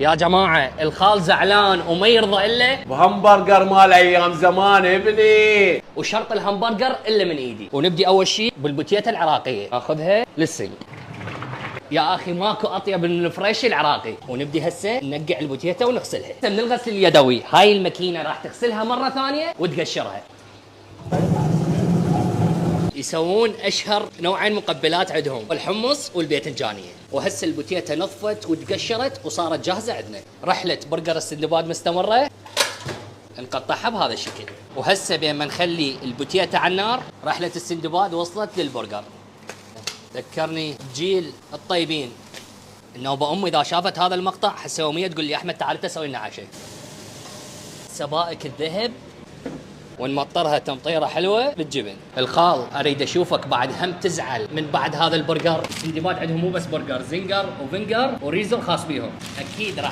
يا جماعه الخال زعلان وما يرضى الا بهمبرجر مال ايام زمان ابني. وشرط الهمبرجر الا من ايدي. ونبدي اول شيء بالبوتيتا العراقيه، ناخذها للسن. يا اخي ماكو اطيب من الفريش العراقي. ونبدي هسه ننقع البوتيتا ونغسلها من الغسل اليدوي. هاي الماكينه راح تغسلها مره ثانيه وتقشرها. يسوون اشهر نوعين مقبلات عندهم، الحمص والباذنجانيه. وهسه البوتيتا نظفت وتقشرت وصارت جاهزه عندنا. رحله برجر السندباد مستمره، نقطعها بهذا الشكل. وهسه بين ما نخلي البوتيتا على النار رحله السندباد وصلت للبرجر. ذكرني بجيل الطيبين. النوبه ام اذا شافت هذا المقطع حسه يوميا تقول لي احمد تعال تسوي لنا عشاء. سبائك الذهب ونمطرها تمطيره حلوه بالجبن. الخال اريد اشوفك بعد هم تزعل من بعد هذا البرجر. السندباد عندهم مو بس برجر، زنجر وفنجر وريزل خاص بيهم. اكيد راح